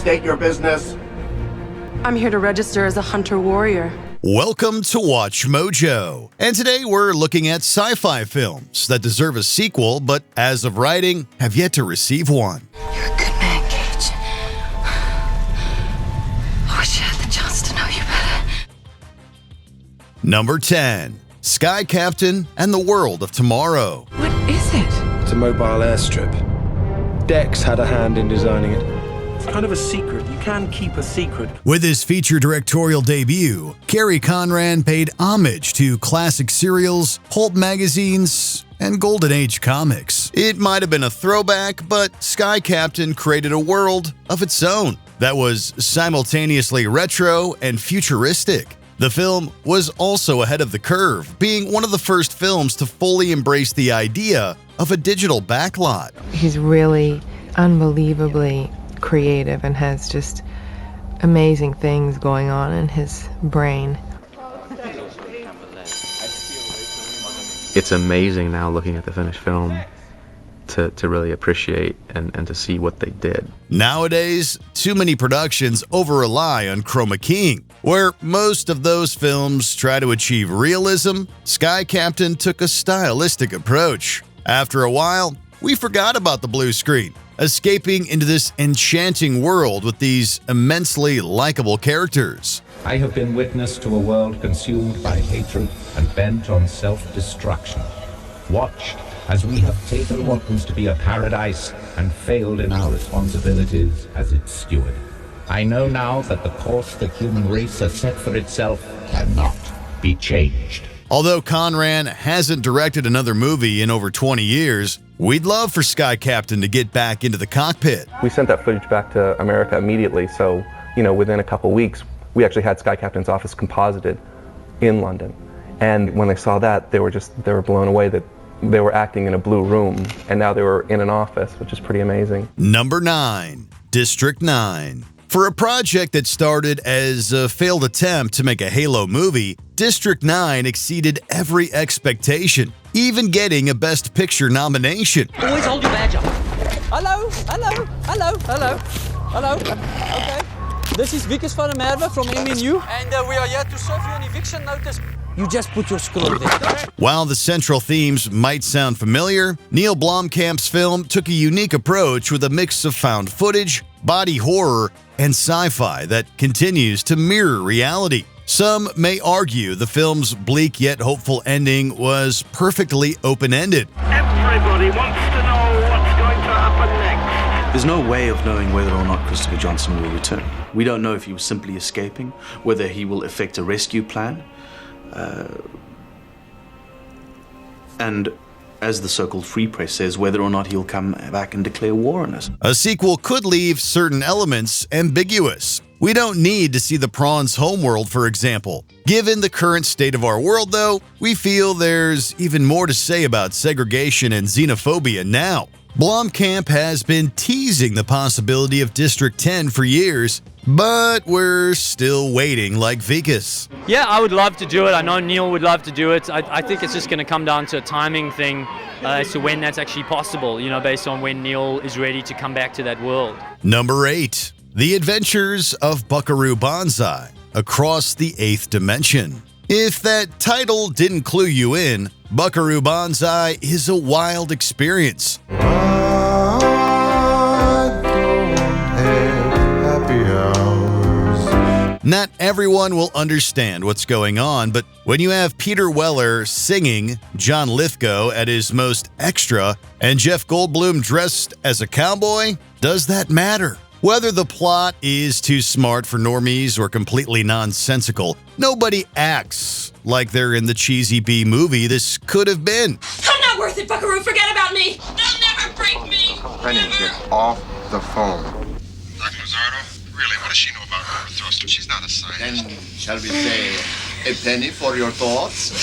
state your business. I'm here to register as a hunter-warrior. Welcome to Watch Mojo, and today we're looking at sci-fi films that deserve a sequel, but as of writing, have yet to receive one. You're a good man, Cage. I wish I had the chance to know you better. Number 10. Sky Captain and the World of Tomorrow. What is it? It's a mobile airstrip. Dex had a hand in designing it. It's kind of a secret. You can keep a secret. With his feature directorial debut, Cary Conran paid homage to classic serials, pulp magazines, and Golden Age comics. It might have been a throwback, but Sky Captain created a world of its own that was simultaneously retro and futuristic. The film was also ahead of the curve, being one of the first films to fully embrace the idea of a digital backlot. He's really unbelievably creative and has just amazing things going on in his brain. It's amazing now looking at the finished film to really appreciate and to see what they did. Nowadays, too many productions over-rely on chroma keying. Where most of those films try to achieve realism, Sky Captain took a stylistic approach. After a while, we forgot about the blue screen, escaping into this enchanting world with these immensely likable characters. I have been witness to a world consumed by hatred and bent on self-destruction. Watched as we have taken what was to be a paradise and failed in our responsibilities as its steward. I know now that the course the human race has set for itself cannot be changed. Although Conran hasn't directed another movie in over 20 years, we'd love for Sky Captain to get back into the cockpit. We sent that footage back to America immediately, so, within a couple weeks, we actually had Sky Captain's office composited in London. And when they saw that, they were blown away that they were acting in a blue room, and now they were in an office, which is pretty amazing. Number 9. District 9. For a project that started as a failed attempt to make a Halo movie, District 9 exceeded every expectation, even getting a Best Picture nomination. Always hold your badge up. Hello. Okay. This is Vickers van der Merwe from MNU, and we are here to serve you an eviction notice. You just put your skull over there. While the central themes might sound familiar, Neil Blomkamp's film took a unique approach with a mix of found footage, body horror, and sci-fi that continues to mirror reality. Some may argue the film's bleak yet hopeful ending was perfectly open-ended. Everybody wants to know what's going to happen next. There's no way of knowing whether or not Christopher Johnson will return. We don't know if he was simply escaping, whether he will effect a rescue plan, and as the so-called Free Press says, whether or not he'll come back and declare war on us. A sequel could leave certain elements ambiguous. We don't need to see the prawn's homeworld, for example. Given the current state of our world, though, we feel there's even more to say about segregation and xenophobia now. Blomkamp has been teasing the possibility of District 10 for years, but we're still waiting like Vikas. Yeah, I would love to do it. I know Neil would love to do it. I think it's just going to come down to a timing thing as to when that's actually possible, based on when Neil is ready to come back to that world. Number 8. The Adventures of Buckaroo Bonsai, Across the Eighth Dimension. If that title didn't clue you in, Buckaroo Bonsai is a wild experience. Not everyone will understand what's going on, but when you have Peter Weller singing, John Lithgow at his most extra, and Jeff Goldblum dressed as a cowboy, does that matter? Whether the plot is too smart for normies or completely nonsensical, nobody acts like they're in the cheesy B movie this could have been. I'm not worth it, Buckaroo. Forget about me. They'll never break me. Penny, get off the phone. Dr. Mazzardo, really, what does she know about her thruster? She's not a scientist. Then, shall we say, a penny for your thoughts?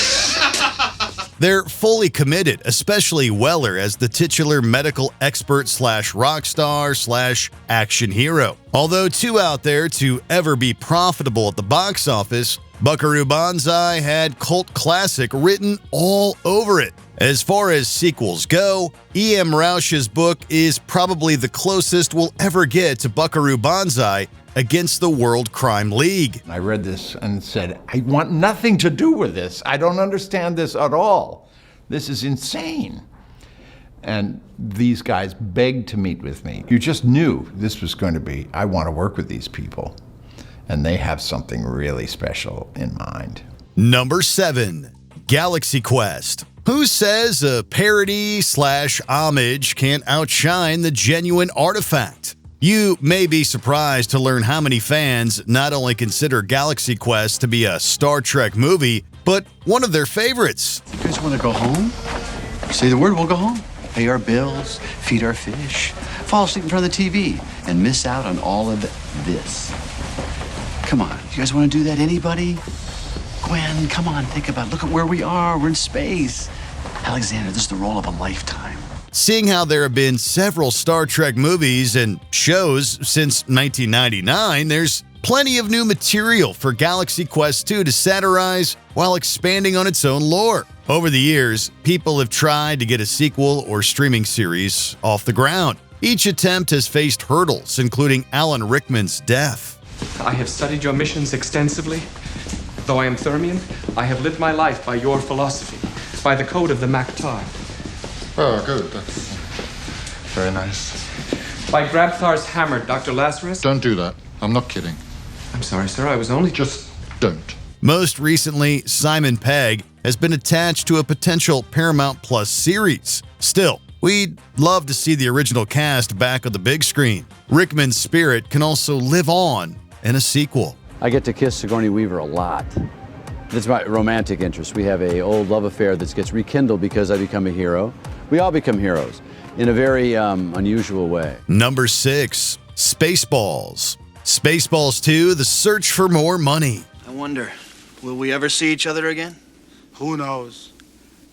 They're fully committed, especially Weller as the titular medical expert / rock star / action hero. Although too out there to ever be profitable at the box office, Buckaroo Bonsai had cult classic written all over it. As far as sequels go, E.M. Rausch's book is probably the closest we'll ever get to Buckaroo Bonsai against the World Crime League. I read this and said, I want nothing to do with this. I don't understand this at all. This is insane. And these guys begged to meet with me. You just knew this was going to be, I want to work with these people. And they have something really special in mind. Number 7. Galaxy Quest. Who says a parody/homage can't outshine the genuine artifact? You may be surprised to learn how many fans not only consider Galaxy Quest to be a Star Trek movie, but one of their favorites. You guys want to go home? Say the word, we'll go home. Pay our bills, feed our fish, fall asleep in front of the TV, and miss out on all of this. Come on, you guys want to do that? Anybody? Gwen, come on, think about it. Look at where we are. We're in space. Alexander, this is the role of a lifetime. Seeing how there have been several Star Trek movies and shows since 1999, there's plenty of new material for Galaxy Quest 2 to satirize while expanding on its own lore. Over the years, people have tried to get a sequel or streaming series off the ground. Each attempt has faced hurdles, including Alan Rickman's death. I have studied your missions extensively. Though I am Thermian, I have lived my life by your philosophy, by the code of the Maktar. Oh, good. That's very nice. By Grabthar's hammer, Dr. Lazarus. Don't do that. I'm not kidding. I'm sorry, sir. I was only... Just don't. Most recently, Simon Pegg has been attached to a potential Paramount Plus series. Still, we'd love to see the original cast back on the big screen. Rickman's spirit can also live on in a sequel. I get to kiss Sigourney Weaver a lot. That's my romantic interest. We have an old love affair that gets rekindled because I become a hero. We all become heroes in a very unusual way. Number 6. Spaceballs. Spaceballs 2, The Search for More Money. I wonder, will we ever see each other again? Who knows?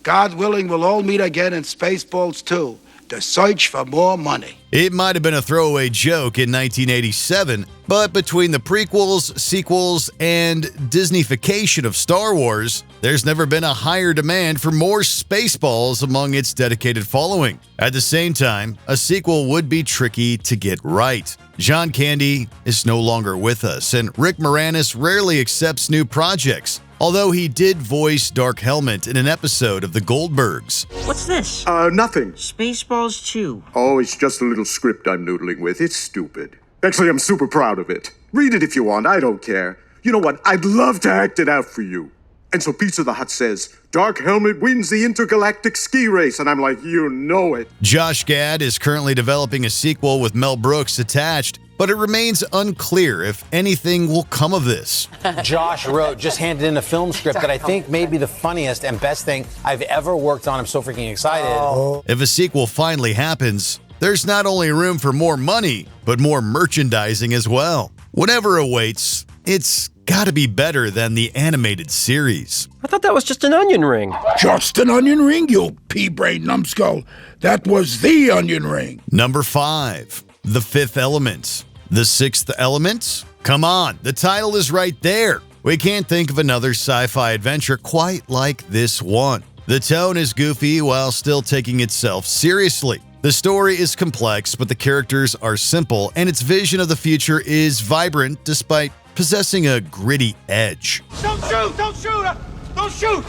God willing, we'll all meet again in Spaceballs 2. The Search for More Money. It might have been a throwaway joke in 1987, but between the prequels, sequels, and Disneyfication of Star Wars, there's never been a higher demand for more Spaceballs among its dedicated following. At the same time, a sequel would be tricky to get right. John Candy is no longer with us, and Rick Moranis rarely accepts new projects, although he did voice Dark Helmet in an episode of The Goldbergs. What's this? Nothing. Spaceballs 2. Oh, it's just a little script I'm noodling with. It's stupid. Actually, I'm super proud of it. Read it if you want. I don't care. You know what? I'd love to act it out for you. And so Pizza the Hut says, Dark Helmet wins the intergalactic ski race. And I'm like, you know it. Josh Gad is currently developing a sequel with Mel Brooks attached, but it remains unclear if anything will come of this. Josh just handed in a film script that I think may be the funniest and best thing I've ever worked on. I'm so freaking excited. If a sequel finally happens, there's not only room for more money, but more merchandising as well. Whatever awaits, it's gotta be better than the animated series. I thought that was just an onion ring. Just an onion ring, you pea-brain numbskull. That was the onion ring. Number 5. The Fifth Element. The Sixth Element? Come on, the title is right there. We can't think of another sci-fi adventure quite like this one. The tone is goofy while still taking itself seriously. The story is complex, but the characters are simple, and its vision of the future is vibrant despite possessing a gritty edge. Don't shoot! Don't shoot! Don't shoot!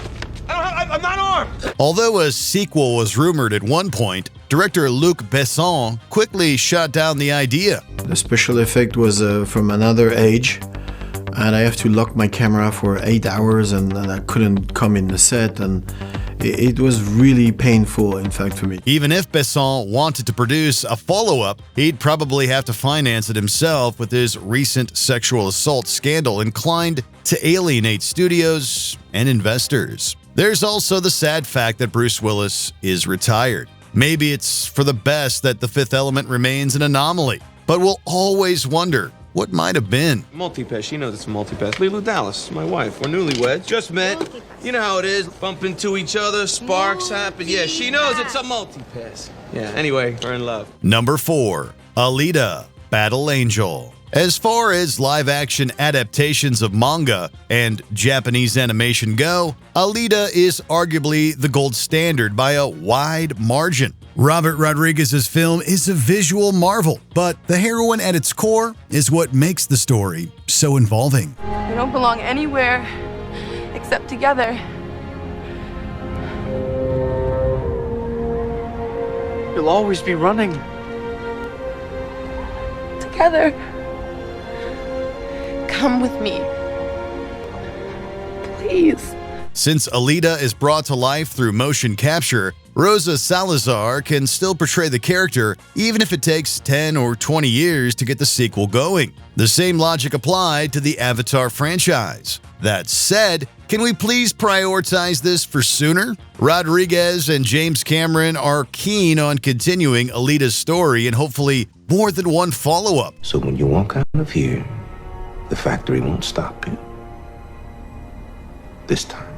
I'm not armed! Although a sequel was rumored at one point, director Luc Besson quickly shot down the idea. The special effect was from another age, and I have to lock my camera for 8 hours, and I couldn't come in the set, and it was really painful, in fact, for me. Even if Besson wanted to produce a follow-up, he'd probably have to finance it himself, with his recent sexual assault scandal inclined to alienate studios and investors. There's also the sad fact that Bruce Willis is retired. Maybe it's for the best that The Fifth Element remains an anomaly, but we'll always wonder what might have been. Multi-pass, she knows it's a multi-pass. Lila Dallas, my wife. We're newlyweds. Just met. You know how it is. Bump into each other, sparks happen. Yeah, she knows it's a multi-pass. Yeah, anyway, we're in love. Number 4. Alita, Battle Angel. As far as live-action adaptations of manga and Japanese animation go, Alita is arguably the gold standard by a wide margin. Robert Rodriguez's film is a visual marvel, but the heroine at its core is what makes the story so involving. We don't belong anywhere except together. You'll always be running. Together. Come with me. Please. Since Alita is brought to life through motion capture, Rosa Salazar can still portray the character even if it takes 10 or 20 years to get the sequel going. The same logic applied to the Avatar franchise. That said, can we please prioritize this for sooner? Rodriguez and James Cameron are keen on continuing Alita's story and hopefully more than one follow-up. So when you walk out of here, the factory won't stop you. This time.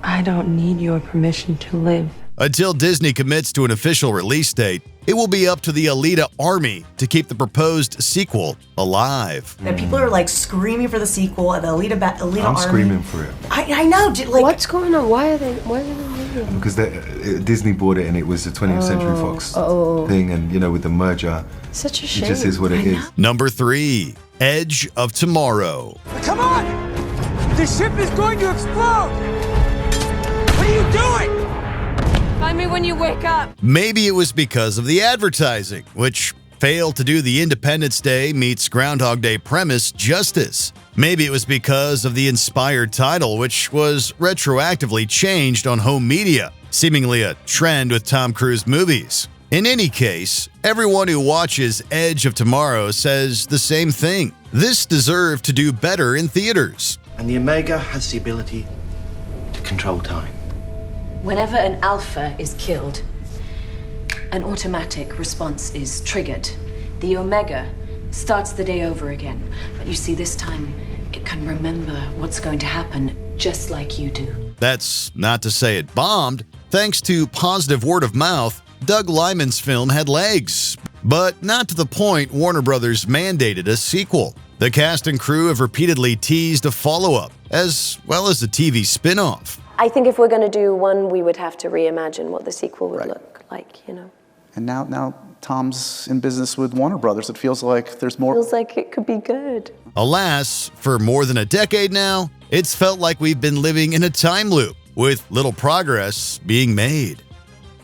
I don't need your permission to live. Until Disney commits to an official release date, it will be up to the Alita army to keep the proposed sequel alive. And people are like screaming for the sequel, and the Alita I'm army. screaming for it. I know. Like, what's going on? Why are they leaving? Because Disney bought it and it was a 20th Century Fox thing, and with the merger, Such a shame. it just is what it is. Number 3, Edge of Tomorrow. Come on! The ship is going to explode! What are you doing? Find me when you wake up. Maybe it was because of the advertising, which failed to do the Independence Day meets Groundhog Day premise justice. Maybe it was because of the inspired title, which was retroactively changed on home media, seemingly a trend with Tom Cruise movies. In any case, everyone who watches Edge of Tomorrow says the same thing. This deserved to do better in theaters. And the Omega has the ability to control time. Whenever an alpha is killed, an automatic response is triggered. The Omega starts the day over again. But you see, this time, it can remember what's going to happen just like you do. That's not to say it bombed. Thanks to positive word of mouth, Doug Liman's film had legs, but not to the point Warner Brothers mandated a sequel. The cast and crew have repeatedly teased a follow-up, as well as a TV spin-off. I think if we're going to do one, we would have to reimagine what the sequel would look like, And now Tom's in business with Warner Brothers. It feels like there's more. Feels like it could be good. Alas, for more than a decade now, it's felt like we've been living in a time loop, with little progress being made.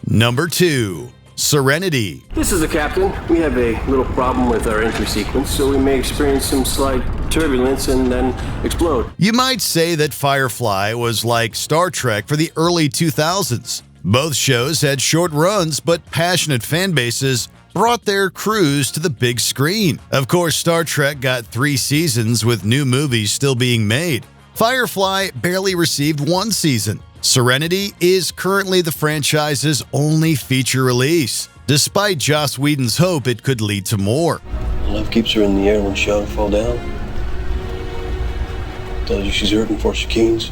Number 2, Serenity. This is the captain. We have a little problem with our entry sequence, so we may experience some slight turbulence and then explode. You might say that Firefly was like Star Trek for the early 2000s. Both shows had short runs, but passionate fan bases brought their crews to the big screen. Of course, Star Trek got 3 seasons with new movies still being made. Firefly barely received 1 season. Serenity is currently the franchise's only feature release, despite Joss Whedon's hope it could lead to more. Love keeps her in the air when she ought to fall down. Tells you she's hurting before she keens.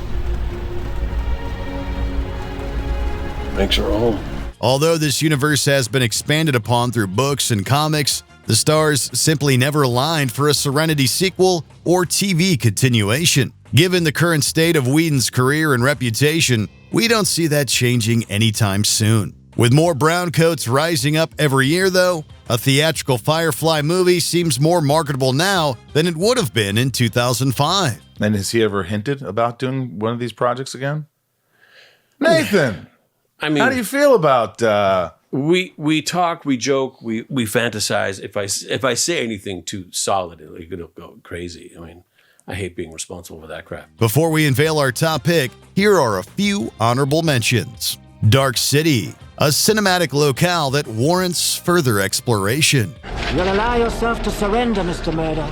Makes her home. Although this universe has been expanded upon through books and comics, the stars simply never aligned for a Serenity sequel or TV continuation. Given the current state of Whedon's career and reputation, we don't see that changing anytime soon. With more browncoats rising up every year, though, a theatrical Firefly movie seems more marketable now than it would have been in 2005. And has he ever hinted about doing one of these projects again? Nathan! I mean, how do you feel about... We talk, we joke, we fantasize. If I say anything too solid, it'll go crazy. I mean, I hate being responsible for that crap. Before we unveil our top pick, here are a few honorable mentions. Dark City, a cinematic locale that warrants further exploration. You'll allow yourself to surrender, Mr. Murdoch,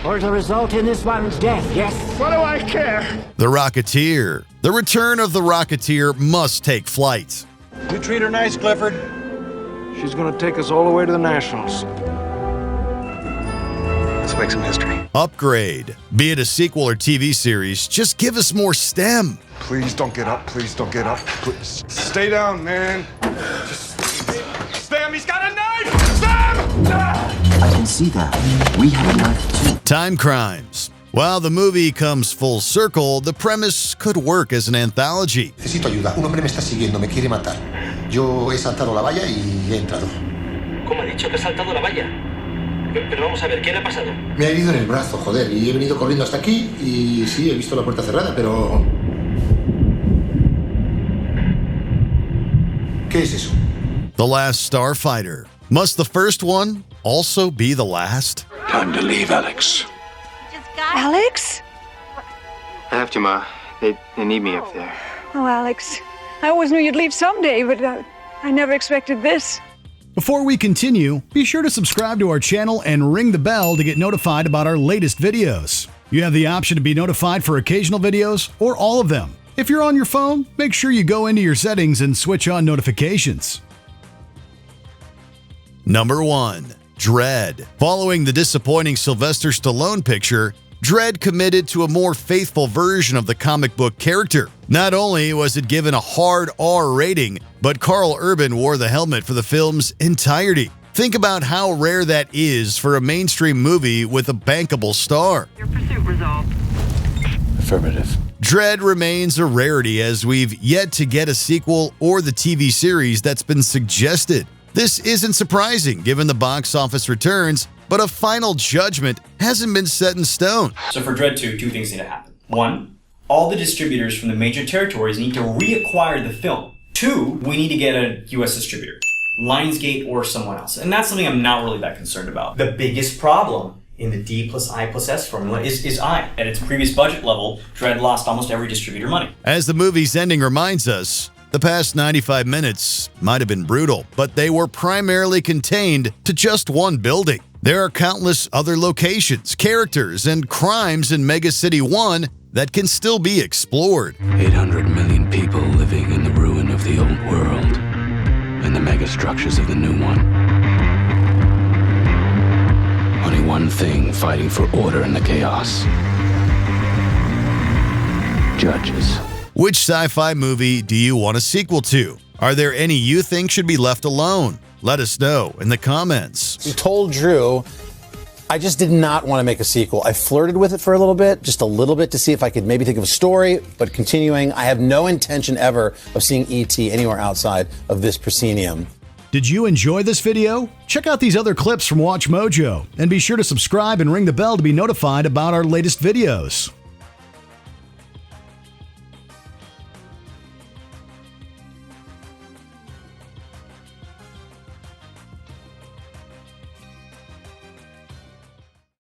or it'll result in this one's death, yes? What do I care? The Rocketeer. The return of the Rocketeer must take flight. You treat her nice, Clifford. She's gonna take us all the way to the Nationals. Let's make some history. Upgrade. Be it a sequel or TV series, just give us more STEM. Please don't get up. Please don't get up. Please. Stay down, man. Just... Sam, he's got a knife! Sam! I can see that. We have an Earth too. Time crimes. While the movie comes full circle, the premise could work as an anthology. Necesito ayuda. Un hombre me está siguiendo, me quiere matar. Yo he saltado la valla y he entrado. ¿Cómo ha dicho que ha saltado la valla? Pero vamos a ver, ¿qué le ha pasado? Me ha herido en el brazo, joder, y he venido corriendo hasta aquí y sí, he visto la puerta cerrada, pero... ¿Qué es eso? The Last Starfighter. Must the first one also be the last? Time to leave, Alex. Alex? I have to, Ma. They need me up there. Oh, Alex. I always knew you'd leave someday, but I never expected this. Before we continue, be sure to subscribe to our channel and ring the bell to get notified about our latest videos. You have the option to be notified for occasional videos or all of them. If you're on your phone, make sure you go into your settings and switch on notifications. Number 1. Dredd. Following the disappointing Sylvester Stallone picture, Dredd committed to a more faithful version of the comic book character. Not only was it given a hard R rating, but Carl Urban wore the helmet for the film's entirety. Think about how rare that is for a mainstream movie with a bankable star. Your pursuit resolved. Affirmative. Dredd remains a rarity as we've yet to get a sequel or the TV series that's been suggested. This isn't surprising given the box office returns, but a final judgment hasn't been set in stone. So for Dredd 2, two things need to happen. One, all the distributors from the major territories need to reacquire the film. Two, we need to get a US distributor, Lionsgate or someone else. And that's something I'm not really that concerned about. The biggest problem in the D plus I plus S formula is I. At its previous budget level, Dredd lost almost every distributor money. As the movie's ending reminds us, the past 95 minutes might have been brutal, but they were primarily contained to just one building. There are countless other locations, characters, and crimes in Mega City 1 that can still be explored. 800 million people living in the ruin of the old world and the mega structures of the new one. Only one thing fighting for order in the chaos. Judges. Which sci-fi movie do you want a sequel to? Are there any you think should be left alone? Let us know in the comments. We told Drew I just did not want to make a sequel. I flirted with it for a little bit, just a little bit, to see if I could maybe think of a story, but continuing, I have no intention ever of seeing E.T. anywhere outside of this proscenium. Did you enjoy this video? Check out these other clips from WatchMojo, and be sure to subscribe and ring the bell to be notified about our latest videos.